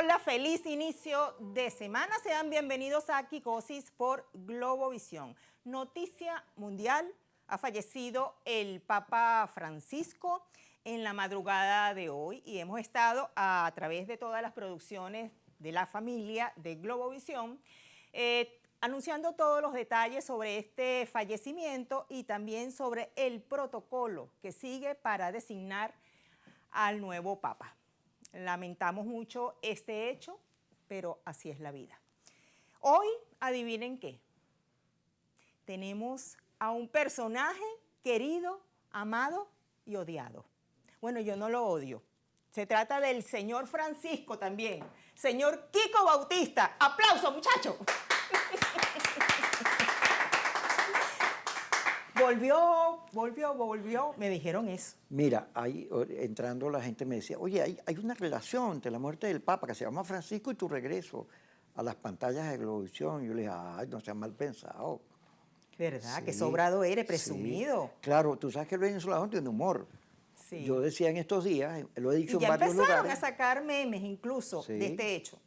Hola, feliz inicio de semana. Sean bienvenidos a Kikosis por Globovisión. Noticia mundial: ha fallecido el Papa Francisco en la madrugada de hoy y hemos estado a través de todas las producciones de la familia de Globovisión anunciando todos los detalles sobre este fallecimiento y también sobre el protocolo que sigue para designar al nuevo Papa. Lamentamos mucho este hecho, pero así es la vida. Hoy, adivinen qué, tenemos a un personaje querido, amado y odiado. Bueno, yo no lo odio. Se trata del señor Francisco también. Señor Kiko Bautista. ¡Aplauso, muchachos! Volvió, me dijeron eso. Mira, ahí entrando la gente me decía, oye, hay una relación entre la muerte del Papa que se llama Francisco y tu regreso a las pantallas de Globovisión. Yo le dije, ay, no seas mal pensado. ¿Verdad? Sí, Que sobrado eres, presumido. Sí. Claro, tú sabes que el venezolano tiene humor. Sí. Yo decía en estos días, lo he dicho y ya en varios lugares. empezaron a sacar memes incluso de este hecho.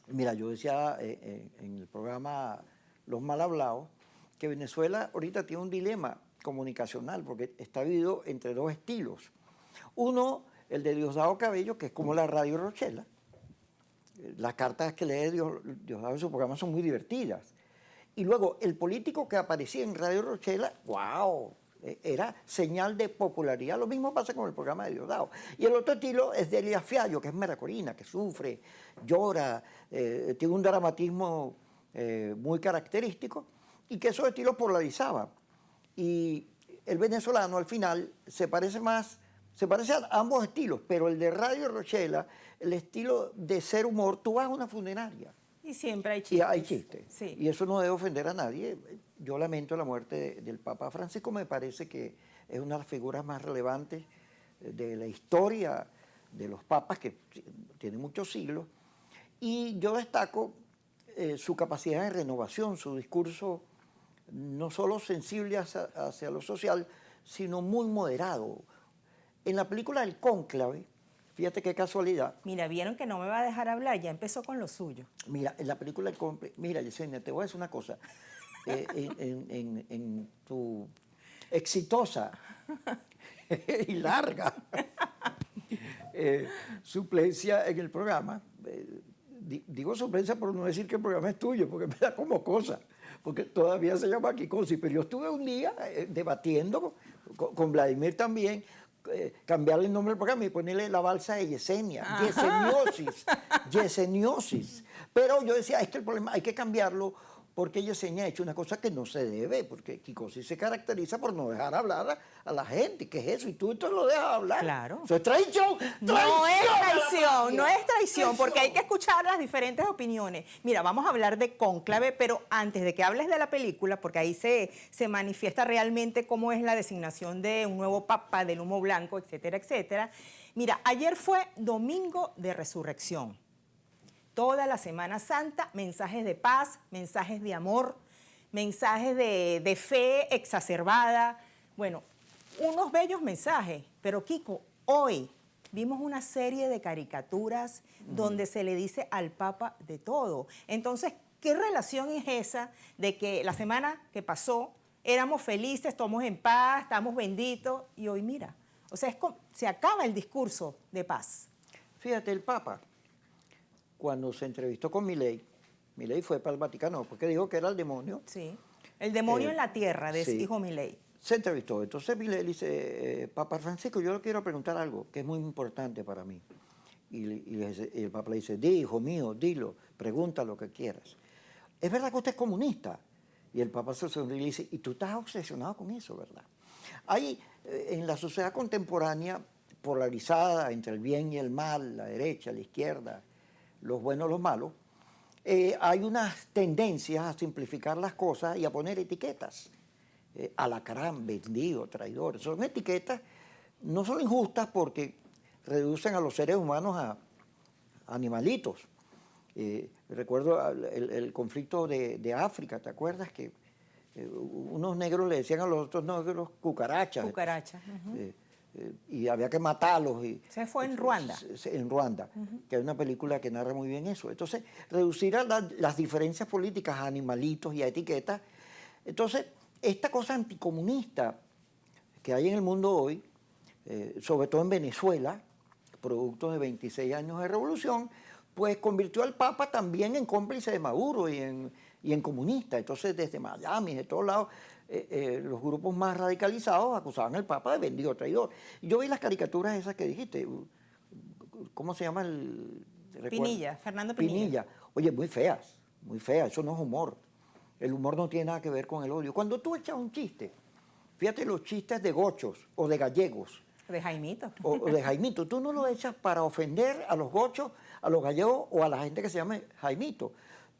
Mira, yo decía en el programa Los Mal Hablados que Venezuela ahorita tiene un dilema comunicacional porque está dividido entre dos estilos. Uno, el de Diosdado Cabello, que es como la Radio Rochela. Las cartas que lee Diosdado en su programa son muy divertidas. Y luego, el político que aparecía en Radio Rochela, ¡wow!, era señal de popularidad. Lo mismo pasa con el programa de Diosdado. Y el otro estilo es de Elia Fiallo, que es meracorina, que sufre, llora, tiene un dramatismo muy característico, y que esos estilos polarizaban. Y el venezolano al final se parece a ambos estilos, pero el de Radio Rochela, el estilo de ser humor, tú vas a una funeraria. Y siempre hay chistes. Y hay chistes. Sí. Y eso no debe ofender a nadie. Yo lamento la muerte del Papa Francisco, me parece que es una de las figuras más relevantes de la historia de los papas, que tiene muchos siglos. Y yo destaco su capacidad de renovación, su discurso no solo sensible hacia lo social, sino muy moderado. En la película El Cónclave, fíjate qué casualidad. Mira, vieron que no me va a dejar hablar, ya empezó con lo suyo. Mira, en la película El Cónclave, mira, Yesenia, te voy a decir una cosa. En tu exitosa y larga suplencia en el programa, digo suplencia por no decir que el programa es tuyo, porque me da como cosa, porque todavía se llama Kikosis, pero yo estuve un día debatiendo con Vladimir también, cambiarle el nombre del programa y ponerle la balsa de Yesenia, Yeseniosis. Pero yo decía, es que el problema hay que cambiarlo porque Yesenia ha hecho una cosa que no se debe, porque Kikosis se caracteriza por no dejar hablar a la gente. ¿Qué es eso? Y tú entonces lo dejas hablar. Claro. Eso es traición. No es traición, no es traición, porque hay que escuchar las diferentes opiniones. Mira, vamos a hablar de Cónclave, pero antes de que hables de la película, porque ahí se manifiesta realmente cómo es la designación de un nuevo papa, del humo blanco, etcétera, etcétera. Mira, ayer fue Domingo de Resurrección. Toda la Semana Santa, mensajes de paz, mensajes de amor, mensajes de fe exacerbada. Bueno, unos bellos mensajes. Pero Kiko, hoy vimos una serie de caricaturas donde se le dice al Papa de todo. Entonces, ¿qué relación es esa de que la semana que pasó éramos felices, estamos en paz, estamos benditos y hoy mira? O sea, se acaba el discurso de paz. Fíjate, el Papa, cuando se entrevistó con Milei fue para el Vaticano, porque dijo que era el demonio. Sí, el demonio en la tierra, dijo Milei. Se entrevistó. Entonces Milei dice, Papa Francisco, yo le quiero preguntar algo que es muy importante para mí. Y el Papa le dice, hijo mío, dilo, pregunta lo que quieras. ¿Es verdad que usted es comunista? Y el Papa se sonríe y le dice, y tú estás obsesionado con eso, ¿verdad? Hay en la sociedad contemporánea, polarizada entre el bien y el mal, la derecha, la izquierda, los buenos, los malos, hay unas tendencias a simplificar las cosas y a poner etiquetas. Alacrán, vendido, traidor. Son etiquetas, no son injustas porque reducen a los seres humanos a animalitos. Recuerdo el conflicto de África, ¿te acuerdas? Que unos negros le decían a los otros negros cucarachas. Cucaracha. y había que matarlos. Se fue en Ruanda. En Ruanda, que hay una película que narra muy bien eso. Entonces, reducir a las diferencias políticas a animalitos y a etiquetas. Entonces, esta cosa anticomunista que hay en el mundo hoy, sobre todo en Venezuela, producto de 26 años de revolución, pues convirtió al Papa también en cómplice de Maduro y en comunista. Entonces, desde Miami, de todos lados, los grupos más radicalizados acusaban al Papa de vendido traidor. Yo vi las caricaturas esas que dijiste. ¿Cómo se llama el...? Pinilla, Fernando Pinilla. Pinilla. Oye, muy feas, eso no es humor. El humor no tiene nada que ver con el odio. Cuando tú echas un chiste, fíjate los chistes de gochos o de gallegos. De Jaimito. O de Jaimito. Tú no lo echas para ofender a los gochos, a los gallegos o a la gente que se llame Jaimito.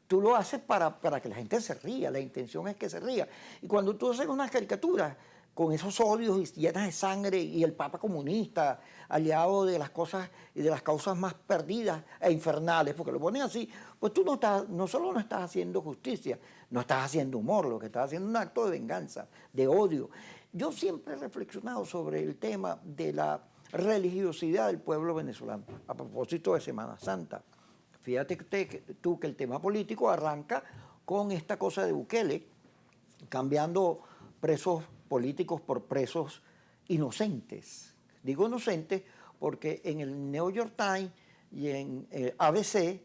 Tú lo haces para que la gente se ría, la intención es que se ría. Y cuando tú haces unas caricaturas con esos odios llenas de sangre y el Papa comunista, aliado de las cosas y de las causas más perdidas e infernales, porque lo ponen así, pues tú no solo no estás haciendo justicia, no estás haciendo humor, lo que estás haciendo es un acto de venganza, de odio. Yo siempre he reflexionado sobre el tema de la religiosidad del pueblo venezolano, a propósito de Semana Santa. Fíjate tú que el tema político arranca con esta cosa de Bukele, cambiando presos políticos por presos inocentes. Digo inocentes porque en el New York Times y en ABC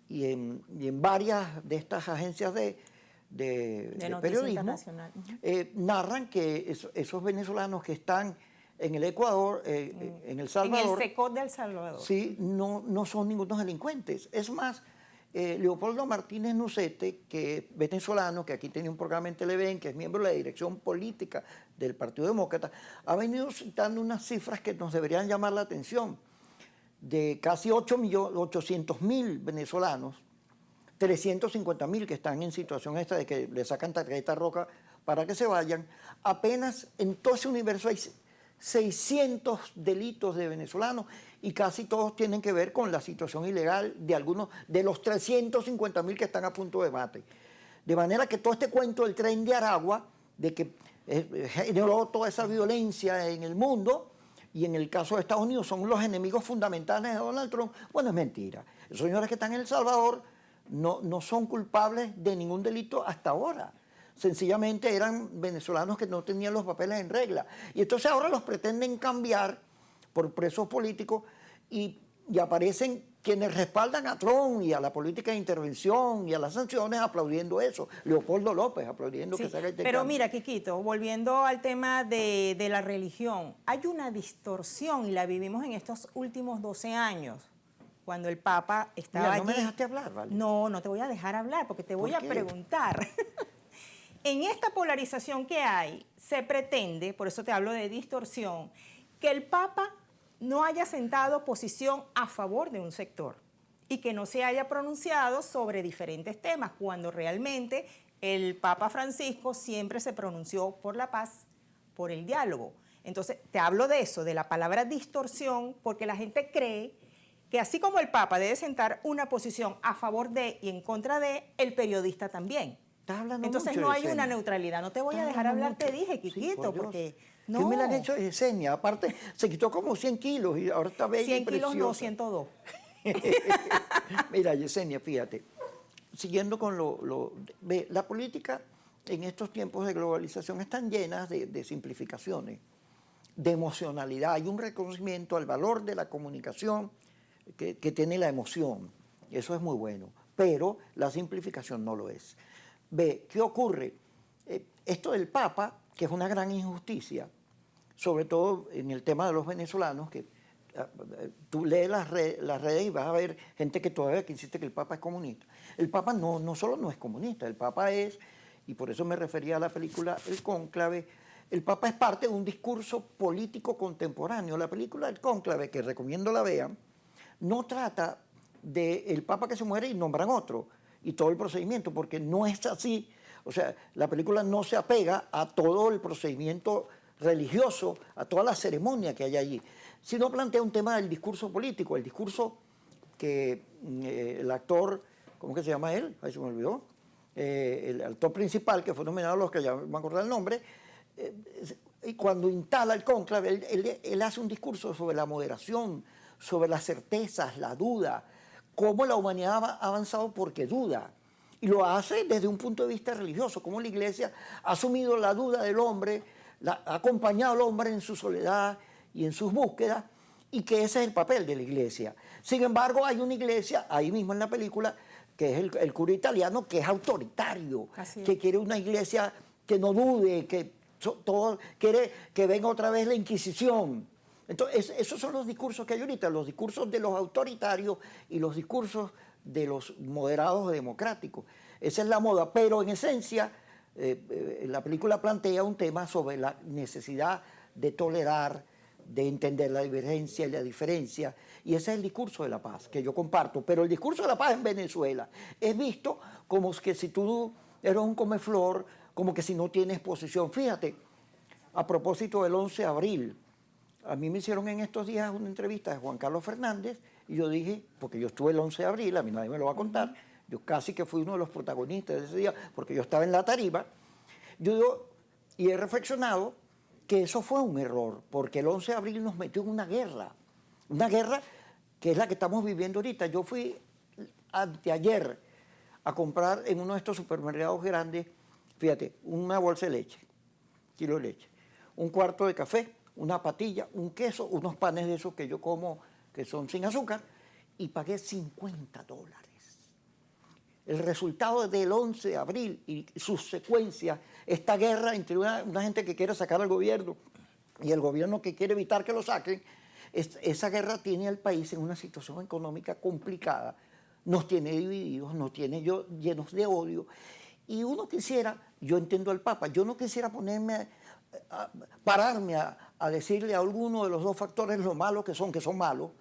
y en varias de estas agencias de periodismo narran que esos venezolanos que están en el Ecuador, en El Salvador... En el SECOT de El Salvador. Sí, no son ningunos delincuentes. Es más, Leopoldo Martínez Nucete, que es venezolano, que aquí tenía un programa en Televen, que es miembro de la dirección política del Partido Demócrata, ha venido citando unas cifras que nos deberían llamar la atención. De casi 800.000 venezolanos, 350.000 que están en situación esta de que le sacan tarjeta roja para que se vayan, apenas en todo ese universo hay 600 delitos de venezolanos y casi todos tienen que ver con la situación ilegal de algunos de los 350.000 que están a punto de mate. De manera que todo este cuento del tren de Aragua, de que generó toda esa violencia en el mundo, y en el caso de Estados Unidos son los enemigos fundamentales de Donald Trump, bueno, es mentira. Esos señores que están en El Salvador no son culpables de ningún delito hasta ahora. Sencillamente eran venezolanos que no tenían los papeles en regla. Y entonces ahora los pretenden cambiar por presos políticos y aparecen quienes respaldan a Trump y a la política de intervención y a las sanciones aplaudiendo eso. Leopoldo López aplaudiendo que se haga este pero cambio. mira, Quiquito, volviendo al tema de la religión, hay una distorsión y la vivimos en estos últimos 12 años. Cuando el Papa estaba Mira, no allí. me dejaste hablar, ¿vale? No te voy a dejar hablar porque te voy a qué? preguntar. En esta polarización que hay, se pretende, por eso te hablo de distorsión, que el Papa no haya sentado posición a favor de un sector y que no se haya pronunciado sobre diferentes temas, cuando realmente el Papa Francisco siempre se pronunció por la paz, por el diálogo. Entonces, te hablo de eso, de la palabra distorsión, porque la gente cree que así como el Papa debe sentar una posición a favor de y en contra de, el periodista también. Entonces mucho, no hay Yesenia. una neutralidad. No te voy a dejar hablar, te dije, Quiquito, por Dios. porque ¿Qué no. me la han hecho Yesenia? Aparte, se quitó como 100 kilos y ahora está bella 100 y kilos preciosa. no, 102. Mira, Yesenia, fíjate, siguiendo con ve, la política en estos tiempos de globalización están llenas de simplificaciones, de emocionalidad. Hay un reconocimiento al valor de la comunicación que tiene la emoción. Eso es muy bueno, pero la simplificación no lo es. Ve, ¿qué ocurre? Esto del Papa, que es una gran injusticia, sobre todo en el tema de los venezolanos, que tú lees las redes y vas a ver gente que todavía insiste que el Papa es comunista. El Papa no solo no es comunista, el Papa es, y por eso me refería a la película El Cónclave, el Papa es parte de un discurso político contemporáneo. La película El Cónclave, que recomiendo la vean, no trata del Papa que se muere y nombran otro, y todo el procedimiento, porque no es así. O sea, la película no se apega a todo el procedimiento religioso, a toda la ceremonia que hay allí, sino plantea un tema del discurso político, el discurso que el actor, ¿cómo que se llama él? Ahí se me olvidó. El actor principal, que fue nominado a los que ya me acuerdo el nombre, y cuando instala el cónclave, él hace un discurso sobre la moderación, sobre las certezas, la duda, cómo la humanidad ha avanzado porque duda. Y lo hace desde un punto de vista religioso, cómo la Iglesia ha asumido la duda del hombre, ha acompañado al hombre en su soledad y en sus búsquedas, y que ese es el papel de la Iglesia. Sin embargo, hay una Iglesia, ahí mismo en la película, que es el cura italiano, que es autoritario, que quiere una Iglesia que no dude, que todo quiere que venga otra vez la Inquisición. Entonces, esos son los discursos que hay ahorita, los discursos de los autoritarios y los discursos de los moderados democráticos. Esa es la moda, pero en esencia la película plantea un tema sobre la necesidad de tolerar, de entender la divergencia y la diferencia, y ese es el discurso de la paz que yo comparto. Pero el discurso de la paz en Venezuela es visto como que si tú eres un comeflor, como que si no tienes posición. Fíjate, a propósito del 11 de abril, a mí me hicieron en estos días una entrevista de Juan Carlos Fernández y yo dije, porque yo estuve el 11 de abril, a mí nadie me lo va a contar, yo casi que fui uno de los protagonistas de ese día, porque yo estaba en la tarima, yo digo, y he reflexionado que eso fue un error, porque el 11 de abril nos metió en una guerra que es la que estamos viviendo ahorita. Yo fui anteayer a comprar en uno de estos supermercados grandes, fíjate, una bolsa de leche, kilo de leche, un cuarto de café, una patilla, un queso, unos panes de esos que yo como que son sin azúcar, y pagué $50. El resultado del 11 de abril y sus secuencias, esta guerra entre una gente que quiere sacar al gobierno y el gobierno que quiere evitar que lo saquen, esa guerra tiene al país en una situación económica complicada, nos tiene divididos, nos tiene llenos de odio, y uno quisiera, yo entiendo al Papa, yo no quisiera pararme a decirle a alguno de los dos factores lo malos que son malos,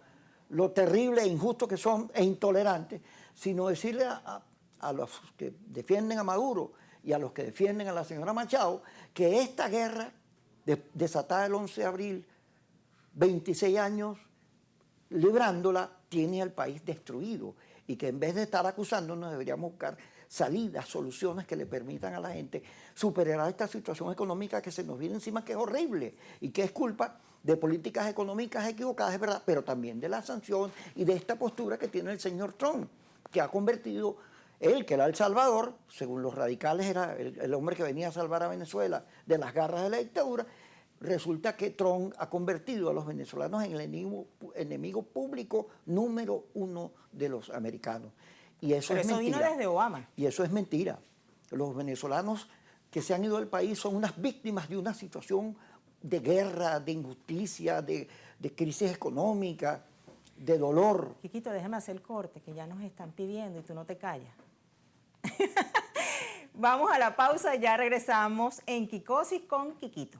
lo terrible e injusto que son e intolerantes, sino decirle a los que defienden a Maduro y a los que defienden a la señora Machado que esta guerra desatada el 11 de abril, 26 años librándola, tiene al país destruido, y que en vez de estar acusándonos deberíamos buscar salidas, soluciones que le permitan a la gente superar esta situación económica que se nos viene encima, que es horrible y que es culpa de políticas económicas equivocadas, es verdad, pero también de la sanción y de esta postura que tiene el señor Trump, que ha convertido él, que era el salvador, según los radicales era el hombre que venía a salvar a Venezuela de las garras de la dictadura. Resulta que Trump ha convertido a los venezolanos en el enemigo público número uno de los americanos. Y eso es mentira. Eso vino desde Obama. Y eso es mentira. Los venezolanos que se han ido del país son unas víctimas de una situación de guerra, de injusticia, de crisis económica, de dolor. Quiquito, déjame hacer el corte, que ya nos están pidiendo y tú no te callas. Vamos a la pausa, ya regresamos en Quicosis con Quiquito.